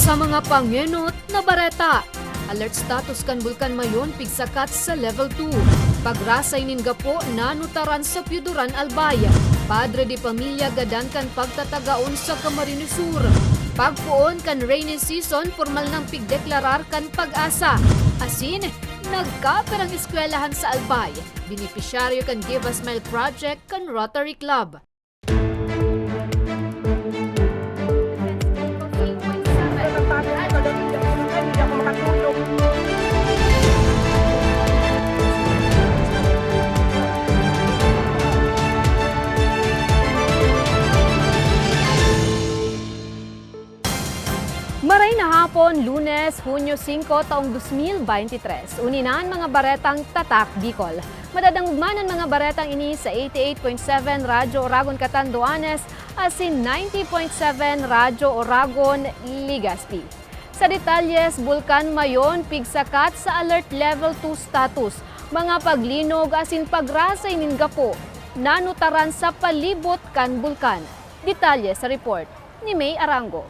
Sa mga pangenot na bareta, alert status kan Bulkan Mayon pigsakat sa level 2. Pagrasay nin gapo nanutaran sa Piuduran Albay. Padre de pamilya gadan kan pagtatagaon sa Camarines Sur. Pagpuon kan rainy season formal nang pigdeklarar kan pag-asa. Asin, nagkaperang eskwelahan sa Albay. Benepisyaryo kan Give a Smile project kan Rotary Club. Maray na hapon, Lunes, Hunyo 5, taong 2023. Uninan mga baretang Tatak Bicol. Madadangugmanan mga baretang ini sa 88.7 Radyo Oragon Catanduanes asin 90.7 Radyo Oragon Legazpi. Sa detalyes, Bulkan Mayon pigsakat sa alert level 2 status. Mga paglinog asin pagrasay nin gapo nanutaran sa palibot kan bulkan. Detalye sa report ni May Arango.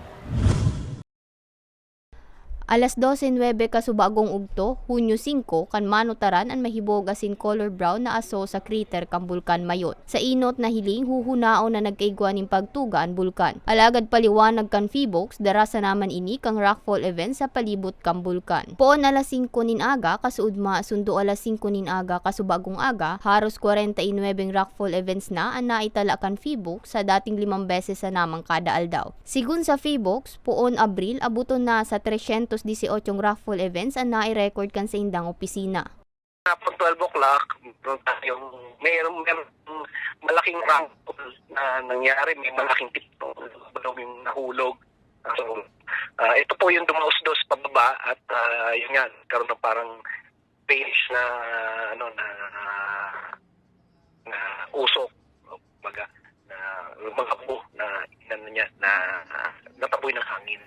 Alas 12:09 kasubagong ugto, Hunyo 5, kan manutaran ang mahibog asin color brown na aso sa crater kan Bulkan Mayon. Sa inot na hiling, huhunao na nagkaigwa ning pagtuga ang bulkan. Alagad paliwanag kan Feebox, darasa naman ini kang rockfall event sa palibot kan bulkan. Poon alas 5 nin aga, kasuudma sundo alas 5 nin aga kasubagong aga, haros 49 rockfall events na ang naitala kan Feebox sa dating 5 beses sa namang kada aldaw. Sigun sa Feebox, poon Abril, abuton na sa 318 rockfall events ang nai-record kan sa indang opisina. Kapag 12 o'clock, yung mayroong malaking raffle na nangyari, may malaking tipong yung nahulog. So, ito po yung dumausdos pababa at yun nga, karoon ng parang page na na usok, baga, na lumagabo na nataboy ng hangin.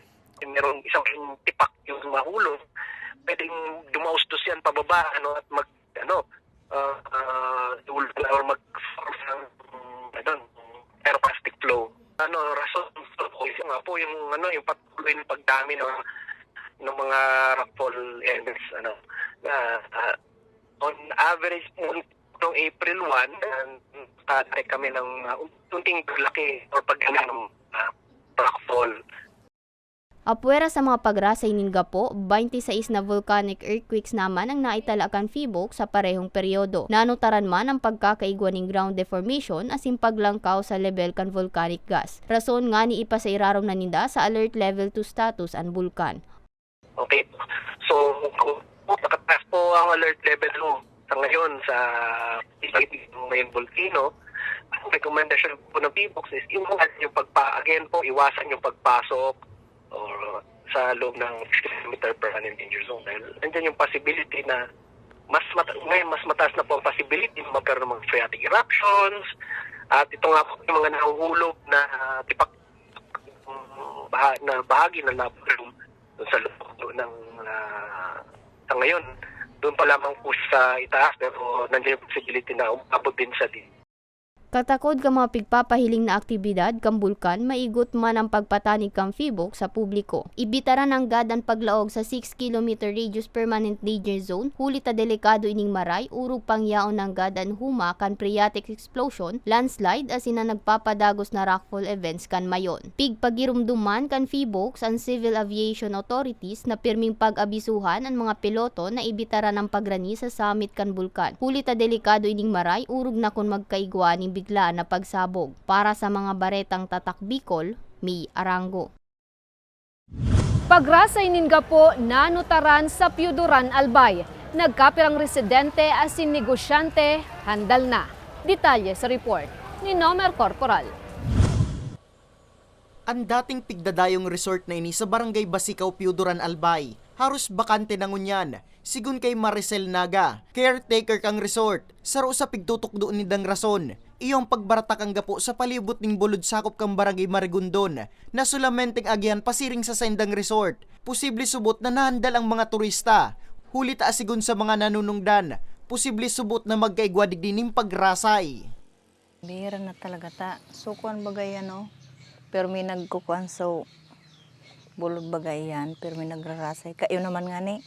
Meron isang tipak yung mahulog, pwedeng dumaustos yan pababa at mag or mag-form ng aeroplastic flow. Rason po yung patuloy ng pagdami ng mga rockfall events on average noong April 1 kami ng unting laki or pagdami ng rockfall. Apwera sa mga pagrasay nin gapo, 26 na volcanic earthquakes naman ang naitala kan Feebox sa parehong peryodo. Nanutaran man ang pagkakaigwa ning ground deformation asin paglangkaw sa level kan volcanic gas. Rason nga ni ipasairarom na ninda sa alert level 2 status ang bulkan. Okay. So, nakataas po ang alert level 2 sa ngayon sa Mayon Volcano. Ang recommendation po ng Feebox is iwasan yung pagpasok or sa loob ng 6 km per annum danger zone. Dahil nandiyan yung possibility na mas mataas na po ang possibility na magkaroon ng phreatic eruptions. At ito nga po yung mga nahuhulog na tipak na bahagi ng lava room doon sa loob ng sa ngayon. Doon pa lamang po sa itaas pero nandiyan yung possibility na umabot din sa Katakod ka mga pigpapahiling na aktibidad kang bulkan, maigot man ang pagpatanig kang Feebox sa publiko. Ibitaran ang gadan paglaog sa 6 km radius permanent danger zone, huli ta delikado ining maray, urog pangyaon ng gadan huma kan phreatic explosion, landslide asin na nagpapadagos na rockfall events kan Mayon. Pigpagirumduman kan Feebox ang civil aviation authorities na pirming pag-abisuhan ang mga piloto na ibitaran ang pagrani sa summit kan bulkan. Huli ta delikado ining maray, urog na kun magkaigwa ning bigla na pagsabog. Para sa mga baretang Tatak Bicol, May Arango. Pagrasay nin gapo nanutaran sa Piuduran Albay. Nagkapirang residente asin negosyante handal na. Detalye sa report ni Nomer Corporal. Ang dating pigdadayong resort na ini sa Barangay Basikaw, Piuduran Albay, haros bakante na ngunyan. Sigun kay Maricel Naga, caretaker kang resort, saro sa pigtutukdo ni dang rason. Iyong pagbaratak ang gapo sa palibot ning bulod sakop kang Barangay Marigondon, na sulamenteng agyan pasiring sa sendang resort. Posible subot na nahandal ang mga turista. Huli ta asigun sa mga nanunungdan, posible subot na magkaigwadig dining pagrasay. Bihira na talaga ta. Sukuan bagay pero may nagkukuan so bulog bagay yan, pero may nagrarasay. Kayo naman nga ni.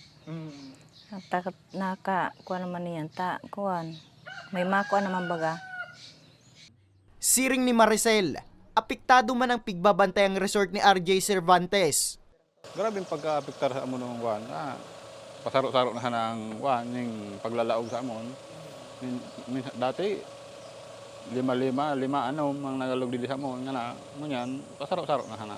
Kuha naman niyan, kuhan. May makuha naman baga. Siring ni Maricel, apektado man ang pigbabantay ang resort ni RJ Cervantes. Grabe yung pagka-apektar sa amon ng wan. Pasaro-saro na ng wan, yung paglalaog sa amon. Dati, lima mga nagalog dito sa amon. Ngunyan, pasaro-saro na.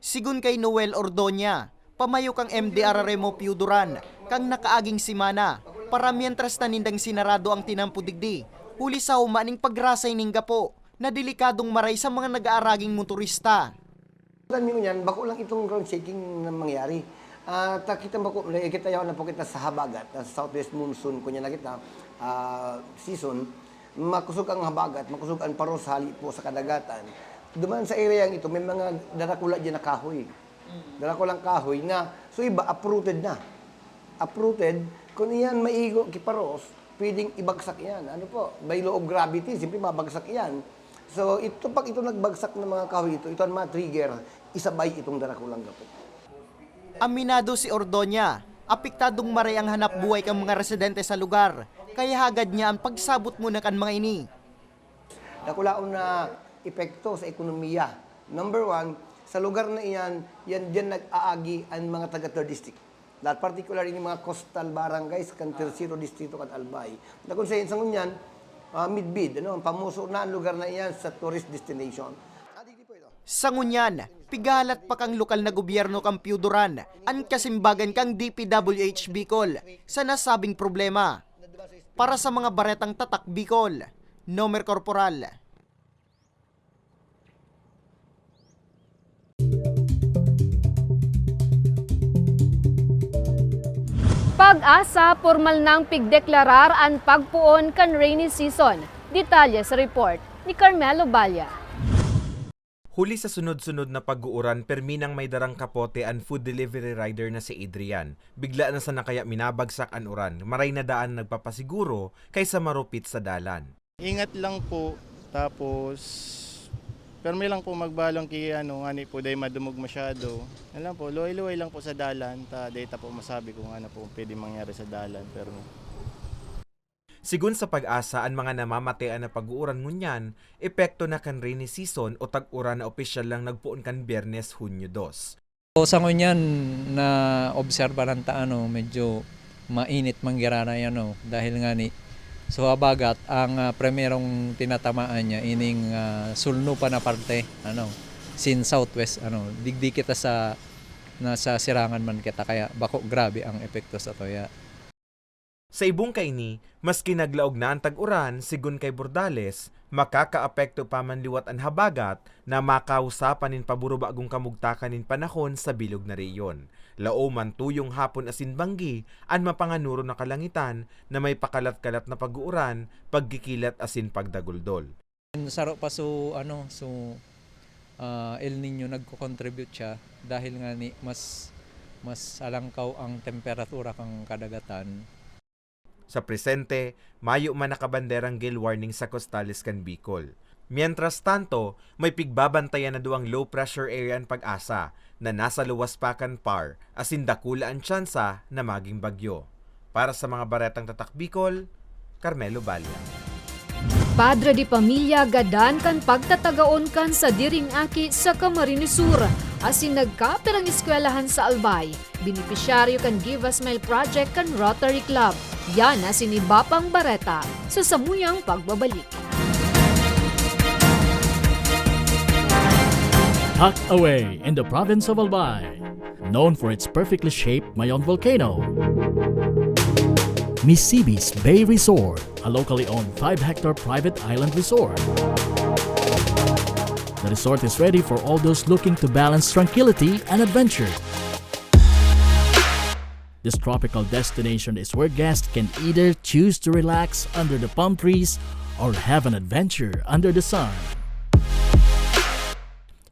Sigun kay Noel Ordoña, pamayo kang MDR Remo Piuduran, kang nakaaging simana, para mientras tanindang sinarado ang tinampudigdi, huli sa humaning pagrasay ning gapo, na delikadong maray sa mga nag-aaraging motorista. Alam niyo yan, bako lang itong ground shaking na mangyari. Kita bako, kita yaw na po kita sa habagat, sa southwest monsoon, kunya na kita, season, makusog ang habagat, makusog ang paros hali po sa kadagatan. Duman sa area ito, may mga darakula dyan na kahoy. Darakulang kahoy na, so iba, uprooted na. Uprooted, kung iyan maigo kiparos, pwedeng ibagsak yan. Ano po, by law of gravity, simply mabagsak yan. So pag ito nagbagsak ng mga kahoy ito ang ma-trigger, isabay itong darakulang gapo. Aminado si Ordoña, apektadong maray ang hanap buhay kang mga residente sa lugar, kaya hagad niya ang pagsabot muna kan mga ini. Nakulaon na epekto sa ekonomiya. Number one, sa lugar na iyan, yan nag-aagi ang mga taga-3rd district. Lahat particular yung mga coastal barangays, kan Tercero Distrito, kan Albay. Na kung sa ngunyan, Midbid, pamuso na ang lugar na iyan sa tourist destination. Sa ngunyan, pigalat pa kang lokal na gobyerno kang Piuduran, ang kasimbagan kang DPWH Bicol sa nasabing problema. Para sa mga baretang tatak Bicol, Nomer Corporal. Pag-asa, formal nang pigdeklarar ang pagpuon kan rainy season. Detalye sa report ni Carmelo Balya. Huli sa sunod-sunod na pag-uuran, perminang may darang kapote ang food delivery rider na si Adrian. Bigla na sa nakaya minabagsak ang uran. Maray na daan nagpapasiguro kaysa marupit sa dalan. Ingat lang po, tapos permi lang po magbalong ani po dahil madumog masyado. Alam po, luway-luway lang po sa dalan, data po masabi kung ano po pwede mangyari sa dalan. Pero Sigun sa pag-asa, ang mga namamatean na pag-uuran ngunyan, epekto na kan rainy season o tag-uran na opisyal lang nagpuon kan Biyernes, Hunyo 2. Sa ngunyan na obserba ng medyo mainit manggirana yan dahil nga ni so habagat ang primerong tinatamaan niya ining sulno pa na parte sin southwest digdi kita sa nasa sirangan man kita kaya bako grabe ang epekto sa toya. Sa ibong kaini, mas kinaglaog na ang tag-uran sigun kay Bordales, makakaapekto pa man liwat ang habagat na makausapanin paburo bagong kamugtakanin panahon sa bilog na reyon. Lao man tuyong hapon asin banggi ang mapanganuro na kalangitan na may pakalat-kalat na pag-uuran, pagkikilat asin pagdaguldol. Saro pa El Nino nagko-contribute siya dahil nga ni mas alangkaw ang temperatura kang kadagatan. Sa presente, mayo man nakabanderang gale warning sa Costales kan Bicol. Mientras tanto, may pigbabantayan na duwang low pressure area ang Pag-asa na nasa luwas pa kan PAR asin dakula ang tsansa na maging bagyo. Para sa mga baretang tatak Bicol, Carmelo Balya. Padre di pamilya gadan kan pagtatagaon kan sa diring aki sa Camarines Sur. Asin nagkaperang eskwelahan sa Albay. Benepisyaryo kan Give a Smile Project kan Rotary Club. Yan na sinibapang bareta sa samuyang pagbabalik. Tucked away in the province of Albay, known for its perfectly shaped Mayon volcano, Misibis Bay Resort, a locally owned 5-hectare private island resort. The resort is ready for all those looking to balance tranquility and adventure. This tropical destination is where guests can either choose to relax under the palm trees or have an adventure under the sun.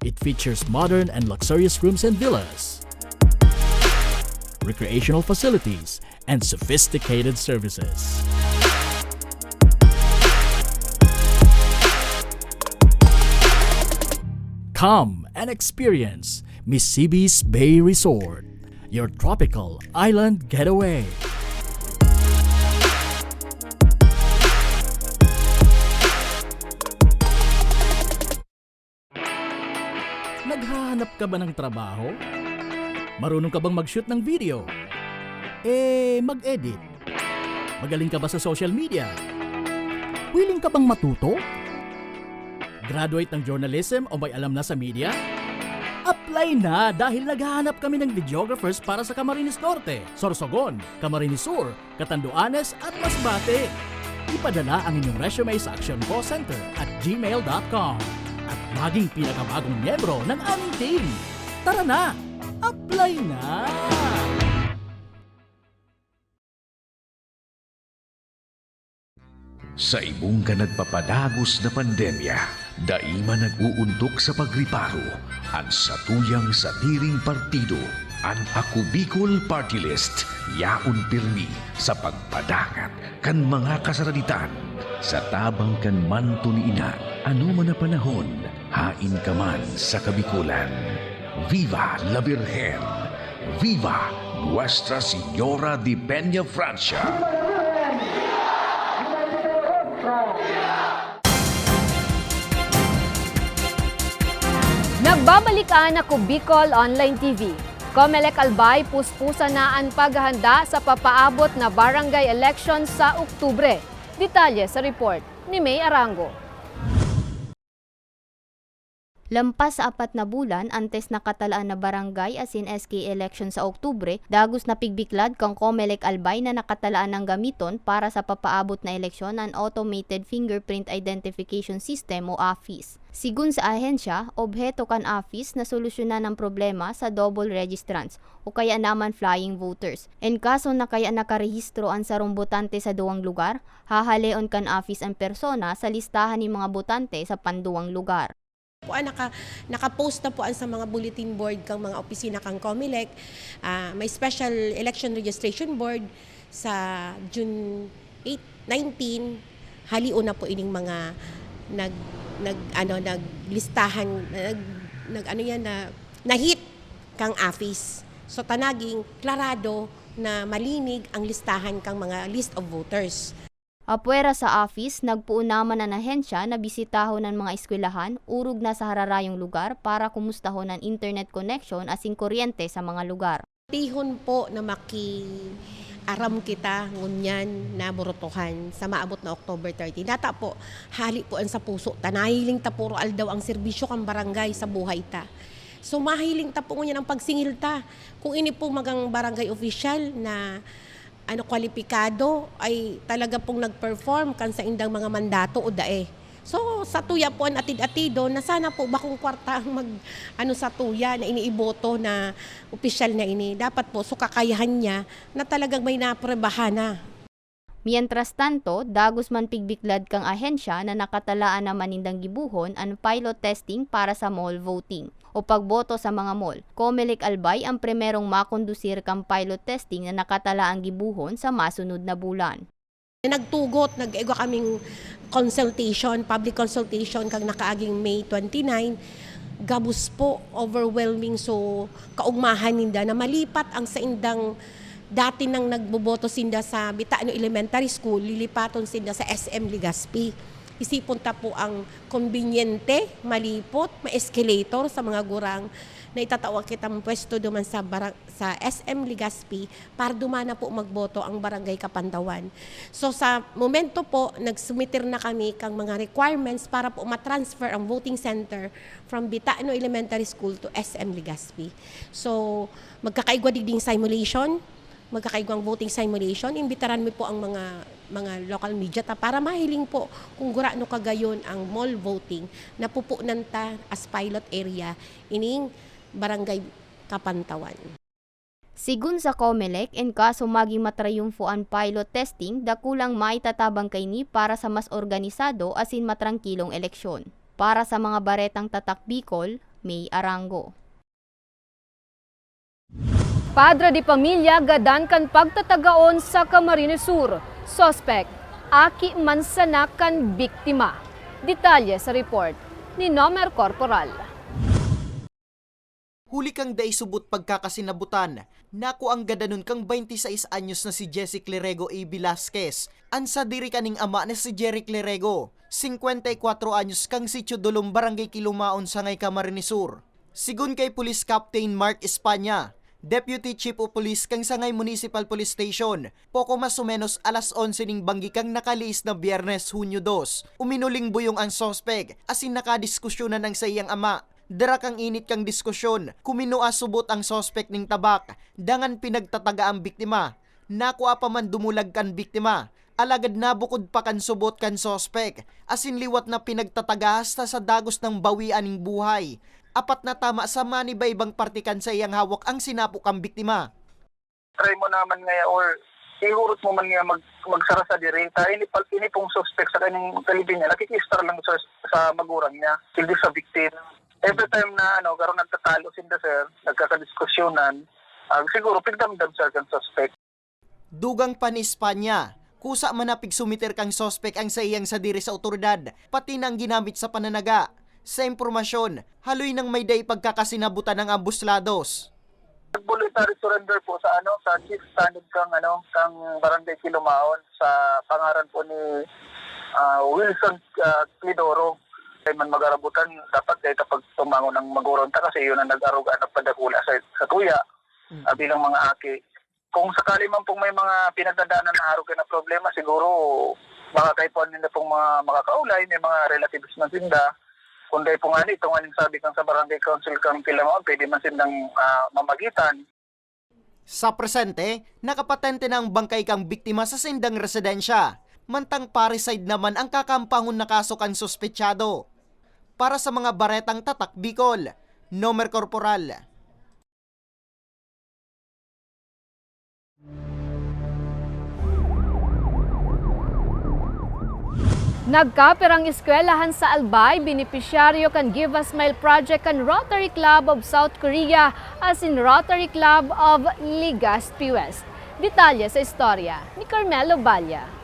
It features modern and luxurious rooms and villas, recreational facilities, and sophisticated services. Come and experience Misibis Bay Resort, your tropical island getaway. Naghahanap ka ba ng trabaho? Marunong ka bang mag-shoot ng video? Mag-edit? Magaling ka ba sa social media? Willing ka bang matuto? Graduate ng journalism o may alam na sa media? Apply na dahil naghahanap kami ng videographers para sa Camarines Norte, Sorsogon, Camarines Sur, Catanduanes at Masbate. Ipadala ang inyong resume sa actioncallcenter@gmail.com at maging pinakabagong miyembro ng aming team. Tara na! Apply na! Sa ibong ka nagpapadagos na pandemya, daima nag-uuntok sa pagriparo, ang satuyang sa tiring partido, ang Ako Bicol Party List, yaon pirmi sa pagpadangat kan mga kasaraditan, sa tabang kan man tuniinan, ano man na panahon, hain ka man sa kabikulan. Viva la Virgen! Viva Nuestra Señora de Peña Francia! Nagbabalik ang Ako Bicol Online TV. Comelec Albay puspusa na ang paghahanda sa papaabot na barangay election sa Oktubre. Detalye sa report ni May Arango. Lampas sa 4 na bulan antes nakatalaan na barangay asin SK election sa Oktubre, dagos na pigbiklad kang Comelec Albay na nakatalaan ng gamiton para sa papaabot na eleksyon ang Automated Fingerprint Identification System o AFIS. Sigun sa ahensya, obheto kan AFIS na solusyonan ang problema sa double registrants o kaya naman flying voters. En kaso na kaya nakarehistro ang sarong botante sa duwang lugar, hahaleon kan AFIS ang persona sa listahan ng mga botante sa panduwang lugar. Naka-post na po sa mga bulletin board kang mga opisina kang Comelec. May special election registration board sa June 8, 19. Halion na po ining mga nahit kang AFIS. So tanaging klarado na malinig ang listahan kang mga list of voters. Apwera sa office, nagpuon naman ang ahensya na bisitahon ng mga eskwelahan, urog na sa hararayong lugar para kumustahon ang internet connection asing kuryente sa mga lugar. Tihon po na aram kita ngunyan na burutuhan sa maabot na October 30. Data po, hali po ang sa puso. Tanahiling ta puro aldaw ang serbisyo kang barangay sa buhay ta. So mahiling ta po ngunyan ang pagsingil ta. Kung ini po magang barangay official na kwalipikado ay talaga pong nag-perform kan sa indang mga mandato o dae. So sa tuya po ang atid-atido na sana po bakong kwarta sa tuya na iniiboto na opisyal na ini. Dapat po so kakayahan niya na talagang may naprebahan na. Mientras tanto, dagos man pigbiklad kang ahensya na nakatalaan na manindang gibuhon ang pilot testing para sa mall voting o pagboto sa mga mall. Comelec Albay ang primerong makondusir kang pilot testing na nakatalaang gibuhon sa masunod na bulan. Nagtugot, nag-ego kaming consultation, public consultation kang nakaaging May 29. Gabus po, overwhelming, so kaugmahan ninda na malipat ang sa indang dati nang nagboboto sinda sa Bitaano Elementary School, lilipaton sinda sa SM Legazpi. Isipon ta po ang konbinyente, malipot, ma-escalator sa mga gurang na itatawag kitang pwesto duman sa SM Legazpi para dumana po magboto ang Barangay Kapandawan. So sa momento po, nagsumitir na kami kang mga requirements para po matransfer ang voting center from Bitaano Elementary School to SM Legazpi. So magkakaigwa digding simulation, magkakaigwang voting simulation, imbitaran mo po ang mga local media para mahiling po kung gurano kagayon ang mall voting na pupunan ta as pilot area ining Barangay Kapantawan. Sigun sa Comelec, en kaso maging matrayumfo ang pilot testing, dakulang maitatabang kayni para sa mas organisado asin matrangkilong eleksyon. Para sa mga baretang tatak Bicol, May Arango. Padre de pamilya gadan kan pagtatagaon sa Camarines Sur. Suspect, aki mansanak kan biktima. Detalye sa report ni Nomer Corporal. Huli kang daisubot pagkakasinabutan. Naku ang gadanon kang 26 anyos na si Jesse Clerego A. Velasquez. Ansa diri kaning ama na si Jerry Clerego. 54 anyos kang si Chudulong Barangay Kilumaon sa ngay Camarines Sur. Sigun kay Police Captain Mark Espanya, Deputy Chief of Police kang Sangay Municipal Police Station, poko mas o menos alas 11 ning banggi kang nakaliis na Biyernes, Hunyo 2. Uminuling buyong ang sospek, asin nakadiskusyonan ang sa iyang ama. Dara kang init kang diskusyon, kuminua subot ang sospek ning tabak, dangan pinagtataga ang biktima. Nakuha pa man dumulag kan biktima, alagad nabukod pa kan subot kan sospek, asin liwat na pinagtataga hasta sa dagos ng bawian ng buhay. Apat na tama sa maniba-ibang partikan sa iyang hawak ang sinapok ang biktima. Try mo naman nga or ihurot mo man nga magsara sa direta. Ini pong suspect sa kanyang kalibin niya, nakikistar lang sa magurang niya, hindi sa victim. Every time na karon nagtatalo sinda sir, nagkakadiskusyonan, siguro pigdamdam sir kang suspect. Dugang pa ni Espanya, kusa manapig sumiter kang sospek ang sa iyang sadiri sa otoridad, pati nang ginamit sa pananaga. Sa impormasyon, haloy nang may day pagkakasinabutan ng abuslados. Voluntary surrender po sa chief standard kang Barangay Kilumaon sa pangaran po ni Wilson Clidoro. Ay man magarabutan dapat dahil kapag tumangon ng maguronta kasi yun ang nag-aruga na padakula sa tuya bilang mga aki. Kung sakali man pong may mga pinagdadaanan na aruga na problema, siguro makakaipuan nila pong mga makakaulay, may mga relatives man sinda. Kung dahil po nga ito nga sabi kang sa Barangay Council kang Kilumaon, pwede man sindang mamagitan. Sa presente, nakapatente na ang bangkay kang biktima sa sindang residensya. Mantang parricide naman ang kakampangon na kaso kan suspetsado. Para sa mga baretang tatak Bicol, Nomer Corporal. Nagkaperang eskwelahan sa Albay, benepisyaryo kan Give a Smile Project kan Rotary Club of South Korea as in Rotary Club of Legazpi West. Detalye sa istorya ni Carmelo Balya.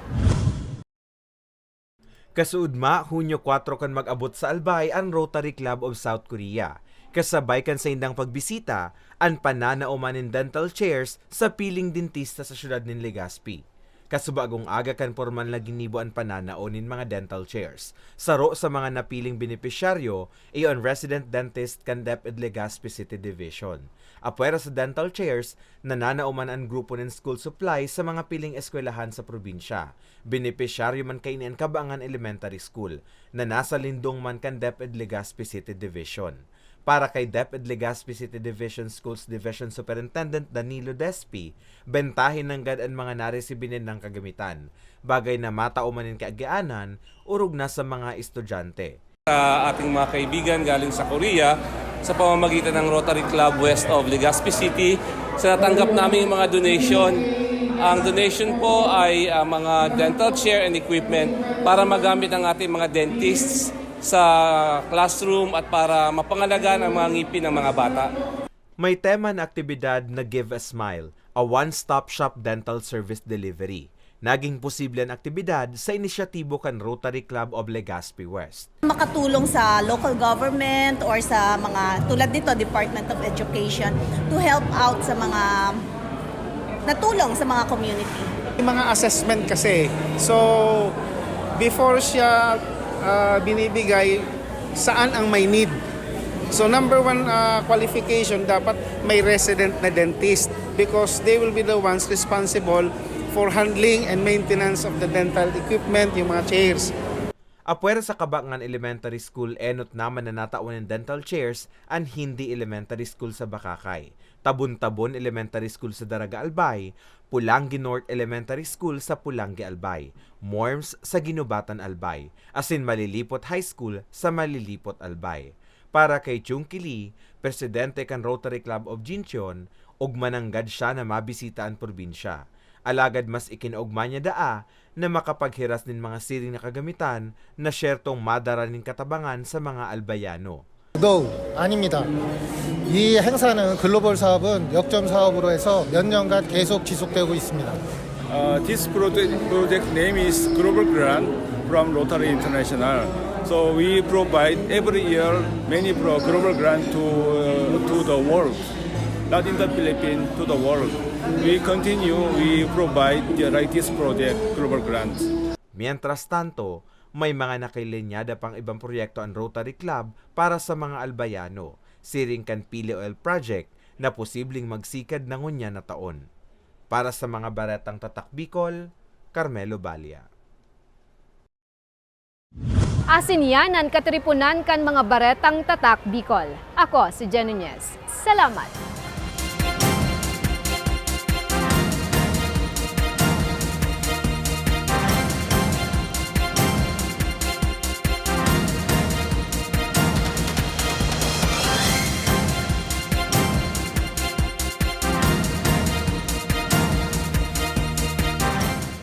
Kasuudma, Hunyo 4 kan mag-abot sa Albay ang Rotary Club of South Korea. Kasabay kan sa indang pagbisita, ang pananauman ng dental chairs sa piling dentista sa syudad ng Legazpi. Kasubagong aga kan porman na ginibo ang pananaonin mga dental chairs. Saro sa mga napiling benepisyaryo, iyon resident dentist kan DepEd Legazpi City Division. Apwera sa dental chairs, nananauman ang grupo ng school supply sa mga piling eskwelahan sa probinsya. Benepisyaryo man kainin Kabangan Elementary School, na nasa lindong man kan DepEd Legazpi City Division. Para kay DepEd Legazpi City Division Schools Division Superintendent Danilo Despi, bentahin ng gadaan mga naresibinin ng kagamitan, bagay na mataumanin kaagyanan, urog na sa mga estudyante. Sa ating mga kaibigan galing sa Korea, sa pamamagitan ng Rotary Club West of Legazpi City, sa natanggap namin yung mga donation. Ang donation po ay mga dental chair and equipment para magamit ng ating mga dentists sa classroom at para mapangalagaan ang mga ngipin ng mga bata. May tema na aktibidad na Give a Smile, a one-stop shop dental service delivery. Naging posible ang aktibidad sa inisyatibo kan Rotary Club of Legazpi West. Makatulong sa local government or sa mga tulad nito, Department of Education, to help out sa mga natulong sa mga community. Mga assessment kasi, so before siya binibigay, saan ang may need. So number one qualification, dapat may resident na dentist because they will be the ones responsible for handling and maintenance of the dental equipment, yung mga chairs. Apwera sa Kabangan Elementary School, enot naman na natauan ng dental chairs ang Hindi Elementary School sa Bakakay, Tabon-Tabon Elementary School sa Daraga Albay, Pulangi North Elementary School sa Pulangi Albay, Morms sa Ginubatan Albay, asin Malilipot High School sa Malilipot Albay. Para kay Chungkili, presidente kan Rotary Club of Jincheon, ug mananggad siya na mabisita ang probinsya. Alagad mas ikinaugma niya daa na makapaghiras din mga siring na kagamitan na syertong madara ning katabangan sa mga albayano. No, 아닙니다. 이 행사는 글로벌 사업은 역점 사업으로 해서 몇 년간 계속 지속되고 있습니다. This project name is Global Grant from Rotary International. So we provide every year many global grant to to the world, not in the Philippines, to the world. We provide the RITES project global grants. Mientras tanto, may mga nakilinyada pang ibang proyekto ang Rotary Club para sa mga albayano, Siringkan Pili Oil Project na posibleng magsikad ng unya na taon. Para sa mga baretang tatak Bicol, Carmelo Balia. Asinyanan katripunan kan mga baretang tatak Bicol. Ako si Jen Nunez. Salamat!